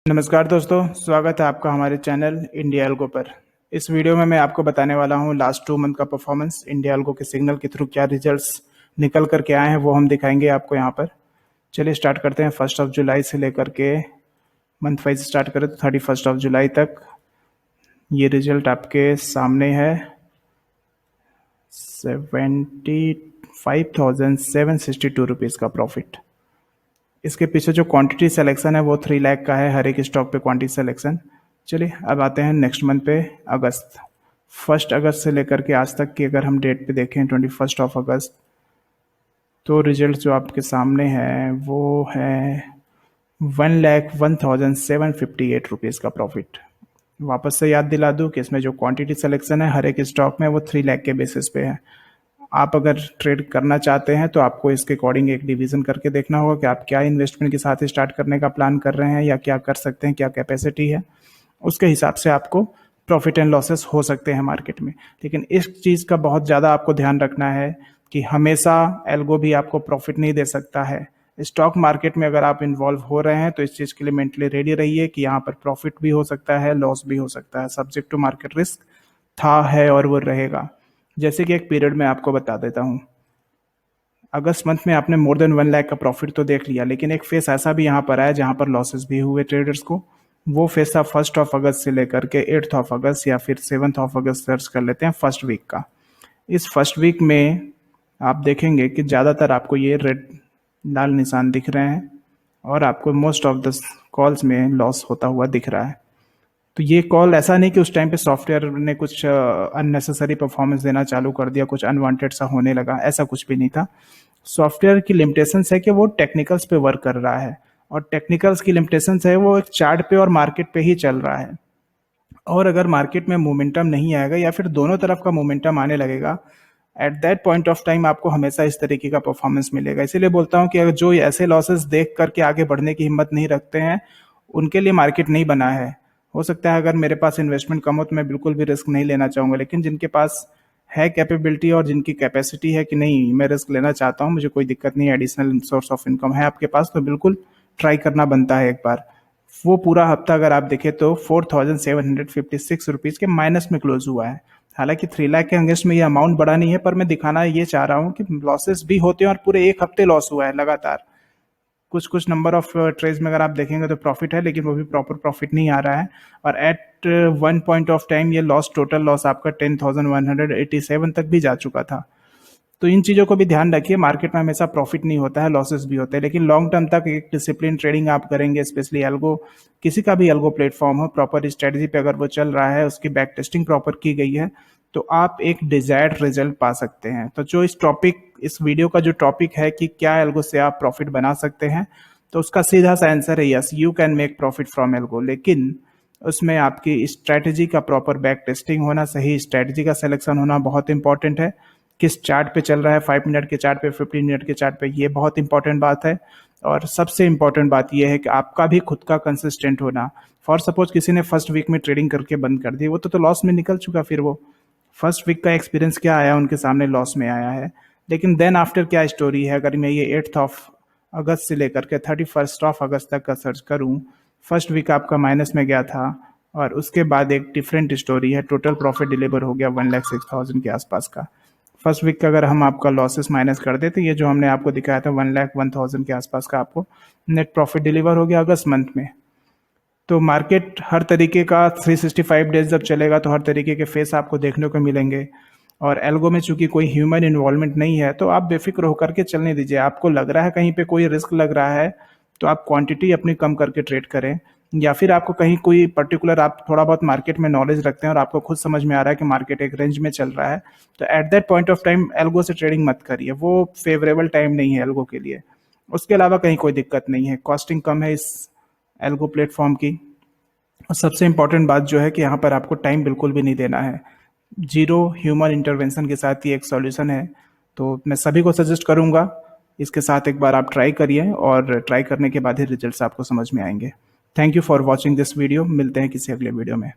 नमस्कार दोस्तों, स्वागत है आपका हमारे चैनल इंडिया एल्गो पर। इस वीडियो में मैं आपको बताने वाला हूं लास्ट 2 मंथ का परफॉर्मेंस। इंडिया एल्गो के सिग्नल के थ्रू क्या रिजल्ट्स निकल करके आए हैं वो हम दिखाएंगे आपको यहां पर। चलिए स्टार्ट करते हैं। 1 जुलाई से लेकर के मंथ वाइज स्टार्ट करें तो 31 जुलाई तक ये रिजल्ट आपके सामने है। 75,762 रुपीज़ का प्रॉफिट। इसके पीछे जो क्वांटिटी सिलेक्शन है वो 3 लाख का है हर एक स्टॉक पे क्वांटिटी सिलेक्शन। चलिए अब आते हैं नेक्स्ट मंथ पे, अगस्त। 1 अगस्त से लेकर के आज तक की अगर हम डेट पे देखें 21 अगस्त, तो रिजल्ट जो आपके सामने है वो है 1,01,758 रुपीज़ का प्रॉफिट। वापस से याद दिला दूं कि इसमें जो क्वांटिटी सिलेक्शन है हर एक स्टॉक में वो 3 लाख के बेसिस पे है। आप अगर ट्रेड करना चाहते हैं तो आपको इसके अकॉर्डिंग एक डिवीजन करके देखना होगा कि आप क्या इन्वेस्टमेंट के साथ स्टार्ट करने का प्लान कर रहे हैं या क्या कर सकते हैं, क्या कैपेसिटी है। उसके हिसाब से आपको प्रॉफिट एंड लॉसेस हो सकते हैं मार्केट में। लेकिन इस चीज़ का बहुत ज़्यादा आपको ध्यान रखना है कि हमेशा एल्गो भी आपको प्रॉफिट नहीं दे सकता है। स्टॉक मार्केट में अगर आप इन्वॉल्व हो रहे हैं तो इस चीज़ के लिए मेंटली रेडी रहिए कि यहाँ पर प्रॉफिट भी हो सकता है, लॉस भी हो सकता है। सब्जेक्ट टू मार्केट रिस्क था, है और वो रहेगा। जैसे कि एक पीरियड में आपको बता देता हूँ, अगस्त मंथ में आपने मोर देन 1 लाख का प्रॉफिट तो देख लिया, लेकिन एक फेस ऐसा भी यहाँ पर आया जहाँ पर लॉसेस भी हुए ट्रेडर्स को। वो फेस था 1 अगस्त से लेकर के 8 अगस्त या फिर 7 अगस्त सर्च कर लेते हैं फर्स्ट वीक का। इस फर्स्ट वीक में आप देखेंगे कि ज़्यादातर आपको ये रेड लाल निशान दिख रहे हैं और आपको मोस्ट ऑफ द कॉल्स में लॉस होता हुआ दिख रहा है। तो ये कॉल ऐसा नहीं कि उस टाइम पे सॉफ्टवेयर ने कुछ अननेसेसरी परफॉर्मेंस देना चालू कर दिया, कुछ अनवांटेड सा होने लगा, ऐसा कुछ भी नहीं था। सॉफ्टवेयर की लिमिटेशंस है कि वो टेक्निकल्स पे वर्क कर रहा है और टेक्निकल्स की लिमिटेशंस है वो एक चार्ट पे और मार्केट पे ही चल रहा है। और अगर मार्केट में मोमेंटम नहीं आएगा या फिर दोनों तरफ का मोमेंटम आने लगेगा, at that point of time आपको हमेशा इस तरीके का परफॉर्मेंस मिलेगा। इसीलिए बोलता हूँ कि अगर जो ऐसे लॉसेस देख करके आगे बढ़ने की हिम्मत नहीं रखते हैं उनके लिए मार्केट नहीं बना है। हो सकता है अगर मेरे पास इन्वेस्टमेंट कम हो तो मैं बिल्कुल भी रिस्क नहीं लेना चाहूँगा, लेकिन जिनके पास है कैपेबिलिटी और जिनकी कैपेसिटी है कि नहीं मैं रिस्क लेना चाहता हूँ, मुझे कोई दिक्कत नहीं है, एडिशनल सोर्स ऑफ इनकम है आपके पास, तो बिल्कुल ट्राई करना बनता है एक बार। वो पूरा हफ्ता अगर आप देखें तो 4,756 रुपीज़ के माइनस में क्लोज हुआ है। हालांकि 3 लाख के अगेंस्ट में ये अमाउंट बड़ा नहीं है, पर मैं दिखाना ये चाह रहा हूँ कि लॉसेस भी होते हैं और पूरे एक हफ्ते लॉस हुआ है लगातार। कुछ कुछ नंबर ऑफ ट्रेड्स में अगर आप देखेंगे तो प्रॉफिट है, लेकिन वो भी प्रॉपर प्रॉफिट नहीं आ रहा है। और at one point of time ये लॉस, टोटल लॉस आपका 10,187 तक भी जा चुका था। तो इन चीज़ों को भी ध्यान रखिए, मार्केट में हमेशा प्रॉफिट नहीं होता है, लॉसेस भी होते हैं, लेकिन लॉन्ग टर्म तक एक डिसिप्लिन ट्रेडिंग आप करेंगे, स्पेशली एल्गो, किसी का भी एल्गो प्लेटफॉर्म हो, प्रॉपर स्ट्रेटजी पे अगर वो चल रहा है, उसकी बैक टेस्टिंग प्रॉपर की गई है, तो आप एक डिजायर्ड रिजल्ट पा सकते हैं। तो जो इस वीडियो का जो टॉपिक है कि क्या एल्गो से आप प्रॉफिट बना सकते हैं, तो उसका सीधा सा आंसर है yes, you can make profit from algo. लेकिन उसमें आपकी स्ट्रैटेजी का प्रॉपर बैक टेस्टिंग होना, सही स्ट्रैटेजी का सिलेक्शन होना बहुत इंपॉर्टेंट है। किस चार्ट पे चल रहा है, 5 मिनट के चार्ट पे, 15 मिनट के चार्ट पे, ये बहुत इंपॉर्टेंट बात है। और सबसे इंपॉर्टेंट बात ये है कि आपका भी खुद का कंसिस्टेंट होना। फॉर सपोज किसी ने फर्स्ट वीक में ट्रेडिंग करके बंद कर दी, वो तो लॉस में निकल चुका, फिर वो फर्स्ट वीक का एक्सपीरियंस क्या आया उनके सामने, लॉस में आया है। लेकिन देन आफ्टर क्या स्टोरी है, अगर मैं ये 8 अगस्त से लेकर के 31 अगस्त तक का सर्च करूँ, फर्स्ट वीक आपका माइनस में गया था और उसके बाद एक डिफरेंट स्टोरी है, टोटल प्रॉफिट डिलीवर हो गया 1,06,000 के आसपास का। फर्स्ट वीक का अगर हम आपका लॉसेस माइनस कर दें तो ये जो हमने आपको दिखाया था 1,01,000 के आसपास का आपको नेट प्रॉफिट डिलीवर हो गया अगस्त मंथ में। तो मार्केट हर तरीके का 365 डेज जब चलेगा तो हर तरीके के फेस आपको देखने को मिलेंगे। और एल्गो में चूंकि कोई ह्यूमन इन्वॉल्वमेंट नहीं है तो आप बेफिक्र होकर के चलने दीजिए। आपको लग रहा है कहीं पे कोई रिस्क लग रहा है तो आप क्वांटिटी अपनी कम करके ट्रेड करें, या फिर आपको कहीं कोई पर्टिकुलर, आप थोड़ा बहुत मार्केट में नॉलेज रखते हैं और आपको खुद समझ में आ रहा है कि मार्केट एक रेंज में चल रहा है, तो at that point of time algo से ट्रेडिंग मत करिए, वो फेवरेबल टाइम नहीं है एल्गो के लिए। उसके अलावा कहीं कोई दिक्कत नहीं है, कॉस्टिंग कम है इस एल्गो प्लेटफॉर्म की। और सबसे इंपॉर्टेंट बात जो है कि यहाँ पर आपको टाइम बिल्कुल भी नहीं देना है, जीरो ह्यूमन इंटरवेंशन के साथ ये एक सॉल्यूशन है। तो मैं सभी को सजेस्ट करूँगा इसके साथ एक बार आप ट्राई करिए और ट्राई करने के बाद ही रिजल्ट्स आपको समझ में आएंगे। Thank you for watching this video. मिलते हैं किसी अगले वीडियो में।